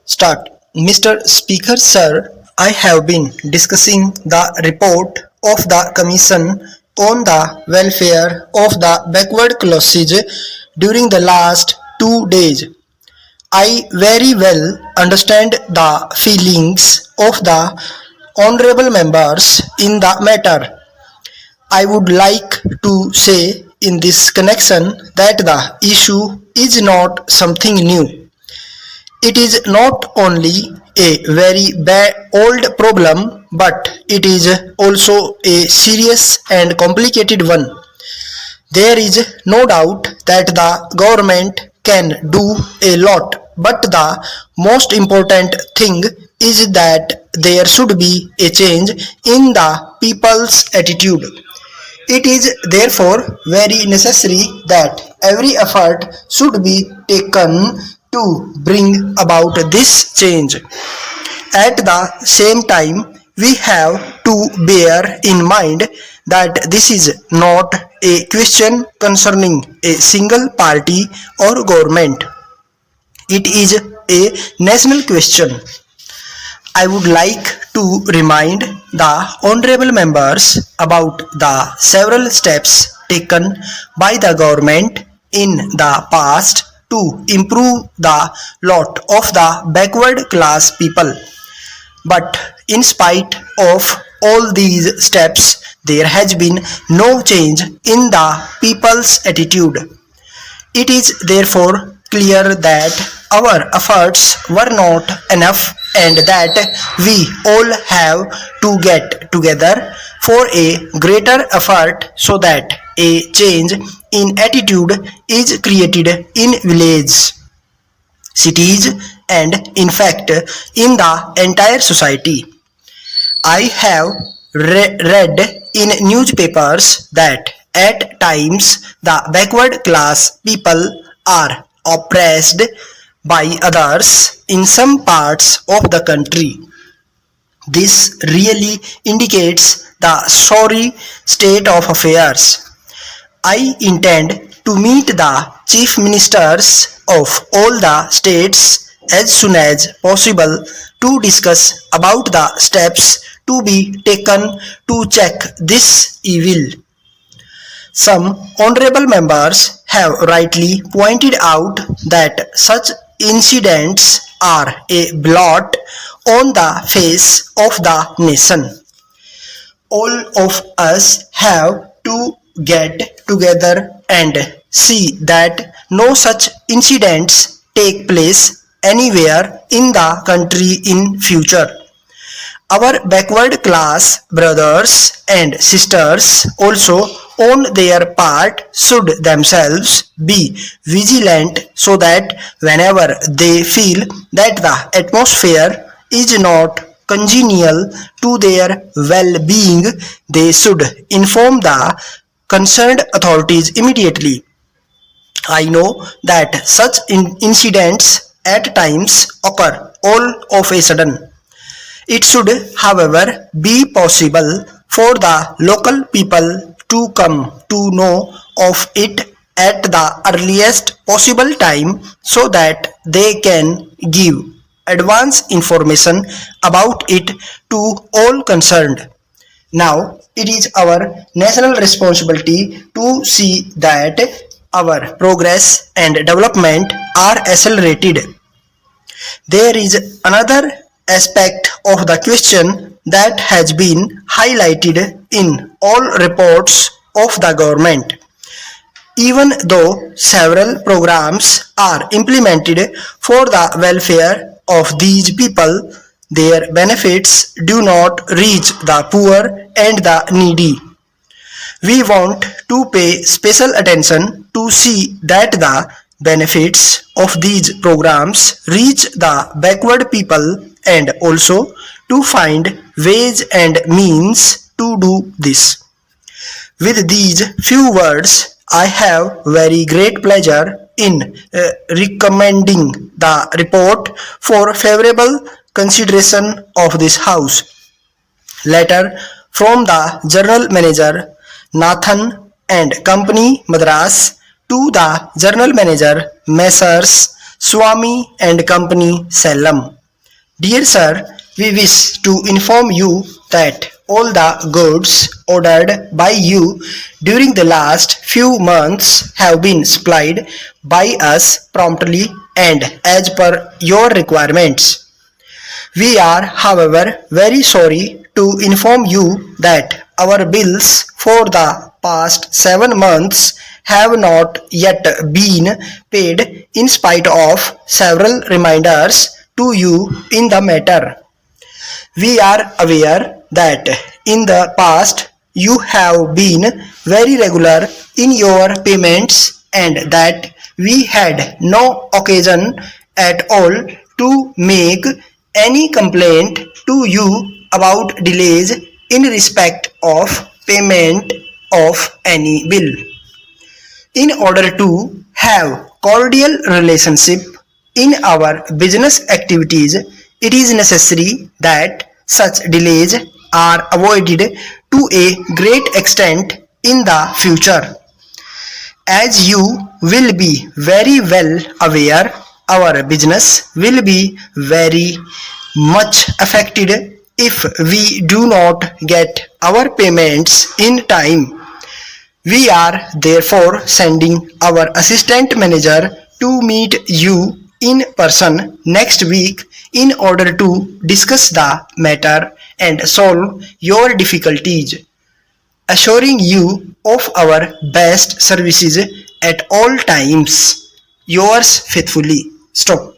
Start. Mr. Speaker, sir, I have been discussing the report of the Commission on the welfare of the backward classes during the last 2 days. I very well understand the feelings of the honorable members in the matter. I would like to say in this connection that the issue is not something new. It is not only a very old problem, but it is also a serious and complicated one. There is no doubt that the government can do a lot, but the most important thing is that there should be a change in the people's attitude. It is therefore very necessary that every effort should be taken to bring about this change. At the same time, we have to bear in mind that this is not a question concerning a single party or government. It is a national question. I would like to remind the honorable members about the several steps taken by the government in the past to improve the lot of the backward class people. But in spite of all these steps, there has been no change in the people's attitude. It is therefore clear that our efforts were not enough and that we all have to get together for a greater effort so that a change in attitude is created in villages, cities, and in fact in the entire society. I have read in newspapers that at times the backward class people are oppressed by others in some parts of the country. This really indicates the sorry state of affairs. I intend to meet the chief ministers of all the states as soon as possible to discuss about the steps to be taken to check this evil. Some honorable members have rightly pointed out that such incidents are a blot on the face of the nation. All of us have to get together and see that no such incidents take place anywhere in the country in future. Our backward class brothers and sisters also on their part should themselves be vigilant so that whenever they feel that the atmosphere is not congenial to their well-being, they should inform the concerned authorities immediately. I know that such incidents at times occur all of a sudden. It should, however, be possible for the local people to come to know of it at the earliest possible time so that they can give advance information about it to all concerned. Now, it is our national responsibility to see that our progress and development are accelerated. There is another aspect of the question that has been highlighted in all reports of the government. Even though several programs are implemented for the welfare of these people, their benefits do not reach the poor and the needy. We want to pay special attention to see that the benefits of these programs reach the backward people and also to find ways and means to do this. With these few words, I have very great pleasure in recommending the report for favorable consideration of this House. Letter from the General Manager Nathan and Company Madras to the General Manager Messrs. Swamy and Company Salem. Dear sir, we wish to inform you that all the goods ordered by you during the last few months have been supplied by us promptly and as per your requirements. We are, however, very sorry to inform you that our bills for the past 7 months have not yet been paid in spite of several reminders to you in the matter. We are aware that in the past you have been very regular in your payments and that we had no occasion at all to make any complaint to you about delays in respect of payment of any bill. In order to have cordial relationship in our business activities, it is necessary that such delays are avoided to a great extent in the future. As you will be very well aware, our business will be very much affected if we do not get our payments in time. We are therefore sending our assistant manager to meet you in person next week in order to discuss the matter and solve your difficulties, assuring you of our best services at all times. Yours faithfully. Stop.